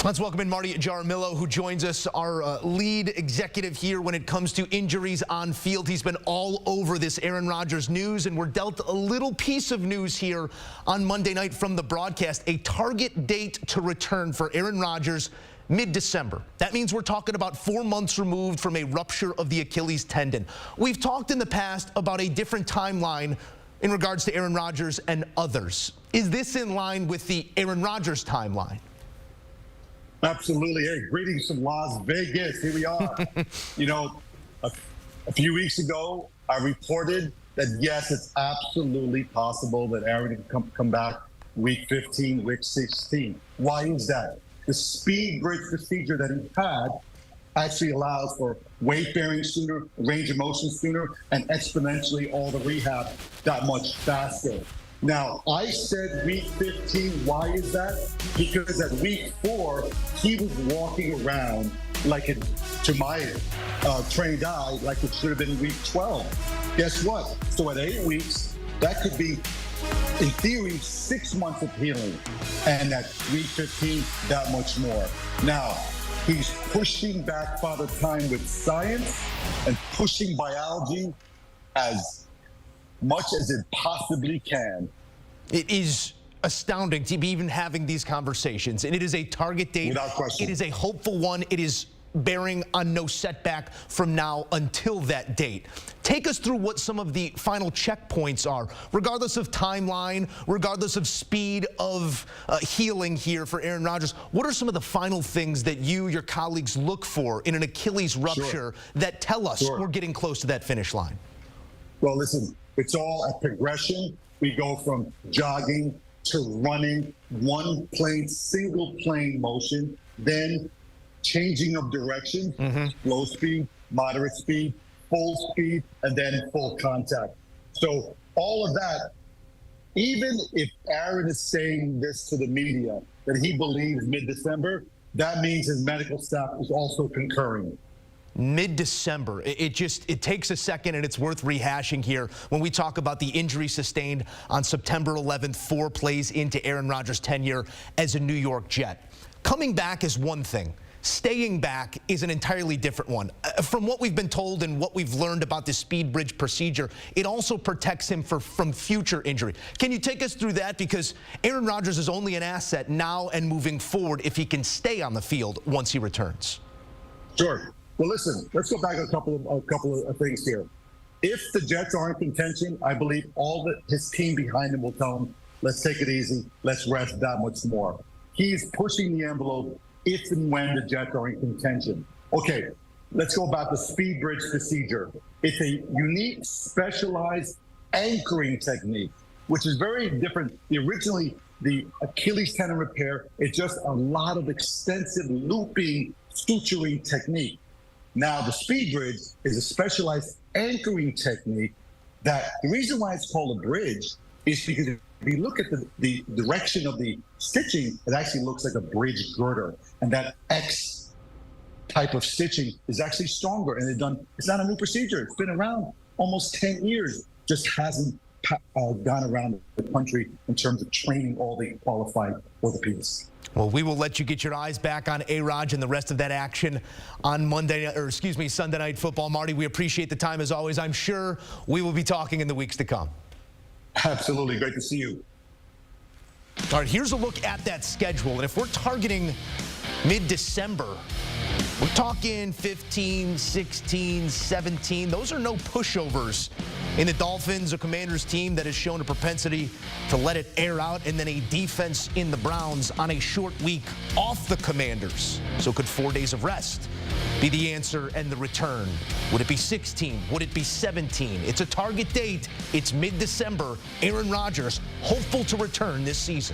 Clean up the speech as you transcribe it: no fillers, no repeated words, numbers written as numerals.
Let's welcome in Marty Jaramillo, who joins us, our lead executive here when it comes to injuries on field. He's been all over this Aaron Rodgers news, and we're dealt a little piece of news here on Monday night from the broadcast. A target date to return for Aaron Rodgers, mid-December. That means we're talking about 4 months removed from a rupture of the Achilles tendon. We've talked in the past about a different timeline in regards to Aaron Rodgers and others. Is this in line with the Aaron Rodgers timeline? Absolutely. Hey, greetings from Las Vegas. Here we are. You know, a few weeks ago, I reported that, yes, it's absolutely possible that Aaron can come back week 15, week 16. Why is that? The speed bridge procedure that he had actually allows for weight bearing sooner, range of motion sooner, and exponentially all the rehab that much faster. Now, I said week 15. Why is that? Because at week 4, he was walking around like it, to my trained eye, like it should have been week 12. Guess what? So at 8 weeks, that could be, in theory, 6 months of healing. And at week 15, that much more. Now, he's pushing back Father Time with science and pushing biology as much as it possibly can. It is astounding to be even having these conversations, and it is a target date. Without question. It is a hopeful one. It is bearing on no setback from now until that date. Take us through what some of the final checkpoints are, regardless of timeline, regardless of speed of healing here for Aaron Rodgers. What are some of the final things that you, your colleagues, look for in an Achilles rupture that tell us we're getting close to that finish line? Well, listen, it's all a progression. We go from jogging to running, one plane, single plane motion, then changing of direction, slow speed, moderate speed, full speed, and then full contact. So all of that, even if Aaron is saying this to the media, that he believes mid-December, that means his medical staff is also concurring. Mid-December. It takes a second, and it's worth rehashing here when we talk about the injury sustained on September 11th, 4 plays into Aaron Rodgers' tenure as a New York Jet. Coming back is one thing. Staying back is an entirely different one. From what we've been told and what we've learned about the speed bridge procedure, it also protects him from future injury. Can you take us through that? Because Aaron Rodgers is only an asset now and moving forward if he can stay on the field once he returns. Sure. Well, listen, let's go back a couple of things here. If the Jets are in contention, I believe his team behind him will tell him, let's take it easy, let's rest that much more. He's pushing the envelope if and when the Jets are in contention. Okay, let's go about the speed bridge procedure. It's a unique, specialized anchoring technique, which is very different. Originally, the Achilles tendon repair is just a lot of extensive looping, suturing technique. Now, the speed bridge is a specialized anchoring technique that the reason why it's called a bridge is because if you look at the direction of the stitching, it actually looks like a bridge girder. And that X type of stitching is actually stronger. And it's not a new procedure. It's been around almost 10 years, just hasn't gone around the country in terms of training all the qualified orthopedists. Well, we will let you get your eyes back on A-Rod and the rest of that action on Sunday Night Football. Marty, we appreciate the time as always. I'm sure we will be talking in the weeks to come. Absolutely. Great to see you. All right, here's a look at that schedule. And if we're targeting mid-December, we're talking 15, 16, 17. Those are no pushovers in the Dolphins, a Commanders team that has shown a propensity to let it air out, and then a defense in the Browns on a short week off the Commanders. So could 4 days of rest be the answer and the return? Would it be 16? Would it be 17? It's a target date. It's mid-December. Aaron Rodgers hopeful to return this season.